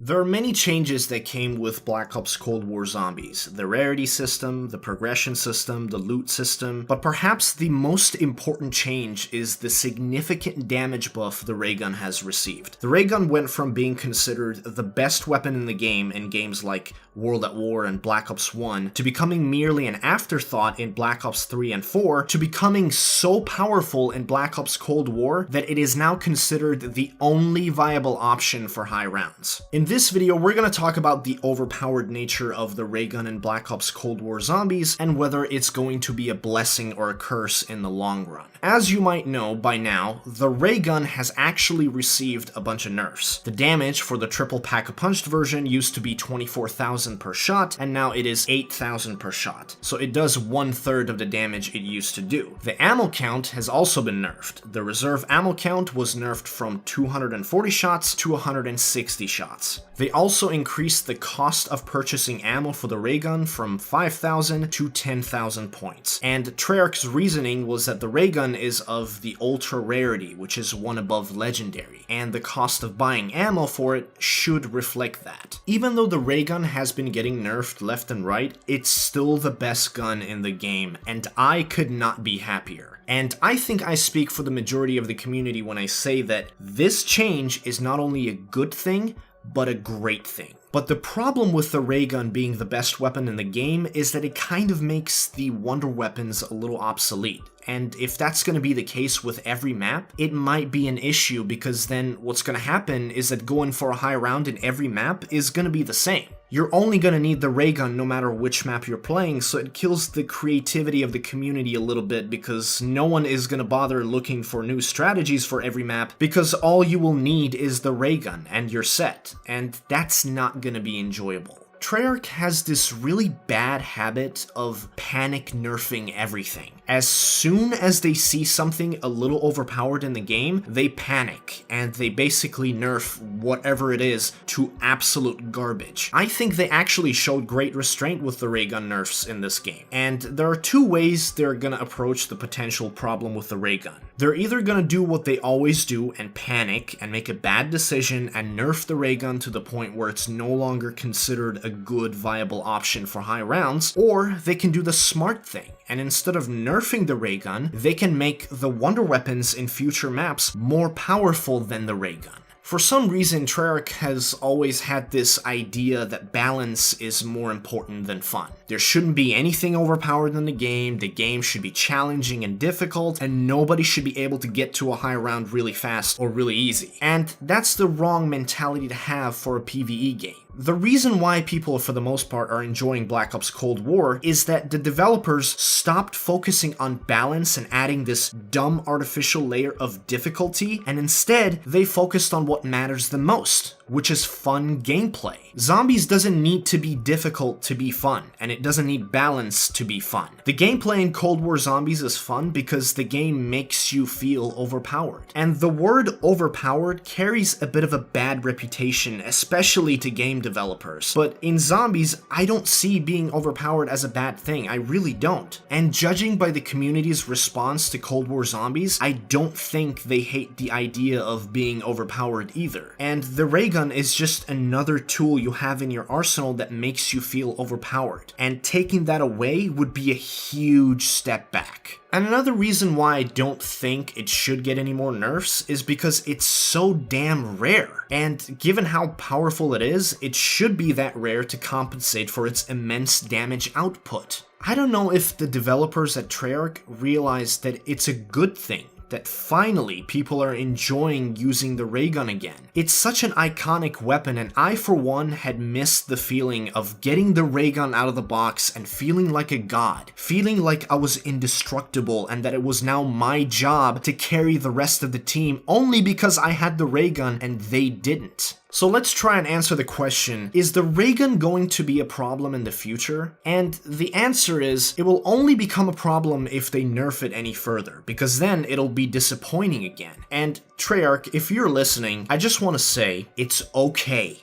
There are many changes that came with Black Ops Cold War Zombies. The rarity system, the progression system, the loot system, but perhaps the most important change is the significant damage buff the ray gun has received. The ray gun went from being considered the best weapon in the game in games like World at War and Black Ops 1 to becoming merely an afterthought in Black Ops 3 and 4 to becoming so powerful in Black Ops Cold War that it is now considered the only viable option for high rounds. In this video, we're going to talk about the overpowered nature of the ray gun in Black Ops Cold War Zombies and whether it's going to be a blessing or a curse in the long run. As you might know by now, the ray gun has actually received a bunch of nerfs. The damage for the triple pack-a-punched version used to be 24,000 per shot, and now it is 8,000 per shot. So it does 1/3 of the damage it used to do. The ammo count has also been nerfed. The reserve ammo count was nerfed from 240 shots to 160 shots. They also increased the cost of purchasing ammo for the ray gun from 5,000 to 10,000 points. And Treyarch's reasoning was that the ray gun is of the ultra rarity, which is one above legendary, and the cost of buying ammo for it should reflect that. Even though the ray gun has been getting nerfed left and right, it's still the best gun in the game, and I could not be happier. And I think I speak for the majority of the community when I say that this change is not only a good thing, but a great thing. But the problem with the ray gun being the best weapon in the game is that it kind of makes the wonder weapons a little obsolete. And if that's going to be the case with every map, it might be an issue because then what's going to happen is that going for a high round in every map is going to be the same. You're only going to need the ray gun no matter which map you're playing, so it kills the creativity of the community a little bit because no one is going to bother looking for new strategies for every map because all you will need is the ray gun and you're set, and that's not going to be enjoyable. Treyarch has this really bad habit of panic nerfing everything. As soon as they see something a little overpowered in the game, they panic, and they basically nerf whatever it is to absolute garbage. I think they actually showed great restraint with the ray gun nerfs in this game, and there are two ways they're gonna approach the potential problem with the ray gun. They're either gonna do what they always do and panic and make a bad decision and nerf the ray gun to the point where it's no longer considered a good viable option for high rounds, or they can do the smart thing, and instead of nerfing the ray gun, they can make the wonder weapons in future maps more powerful than the ray gun. For some reason, Treyarch has always had this idea that balance is more important than fun. There shouldn't be anything overpowered in the game should be challenging and difficult, and nobody should be able to get to a high round really fast or really easy. And that's the wrong mentality to have for a PvE game. The reason why people, for the most part, are enjoying Black Ops Cold War is that the developers stopped focusing on balance and adding this dumb artificial layer of difficulty, and instead, they focused on what matters the most, which is fun gameplay. Zombies doesn't need to be difficult to be fun, and it doesn't need balance to be fun. The gameplay in Cold War Zombies is fun because the game makes you feel overpowered. And the word overpowered carries a bit of a bad reputation, especially to game developers. But in Zombies, I don't see being overpowered as a bad thing. I really don't. And judging by the community's response to Cold War Zombies, I don't think they hate the idea of being overpowered either. And the ray gun is just another tool you have in your arsenal that makes you feel overpowered, and taking that away would be a huge step back. And another reason why I don't think it should get any more nerfs is because it's so damn rare. And given how powerful it is, it should be that rare to compensate for its immense damage output. I don't know if the developers at Treyarch realize that it's a good thing that finally people are enjoying using the ray gun again. It's such an iconic weapon, and I for one had missed the feeling of getting the ray gun out of the box and feeling like a god, feeling like I was indestructible and that it was now my job to carry the rest of the team only because I had the ray gun and they didn't. So let's try and answer the question, is the ray gun going to be a problem in the future? And the answer is, it will only become a problem if they nerf it any further, because then it'll be disappointing again. And Treyarch, if you're listening, I just want to say, it's okay.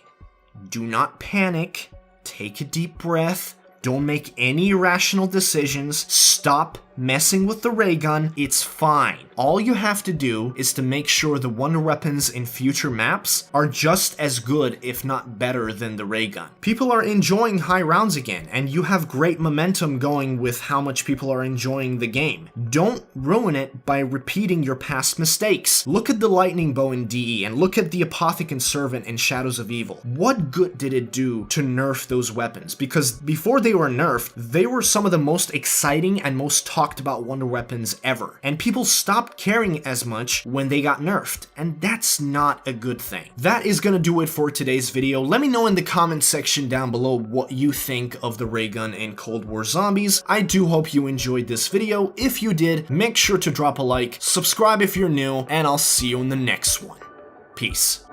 Do not panic, take a deep breath, don't make any irrational decisions, stop messing with the ray gun, it's fine. All you have to do is to make sure the wonder weapons in future maps are just as good, if not better, than the ray gun. People are enjoying high rounds again, and you have great momentum going with how much people are enjoying the game. Don't ruin it by repeating your past mistakes. Look at the lightning bow in DE, and look at the Apothicon Servant in Shadows of Evil. What good did it do to nerf those weapons? Because before they were nerfed, they were some of the most exciting and most talked about wonder weapons ever. And people stopped caring as much when they got nerfed, and that's not a good thing. That is gonna do it for today's video. Let me know in the comment section down below what you think of the ray gun in Cold War Zombies. I do hope you enjoyed this video. If you did, make sure to drop a like, subscribe if you're new, and I'll see you in the next one. Peace.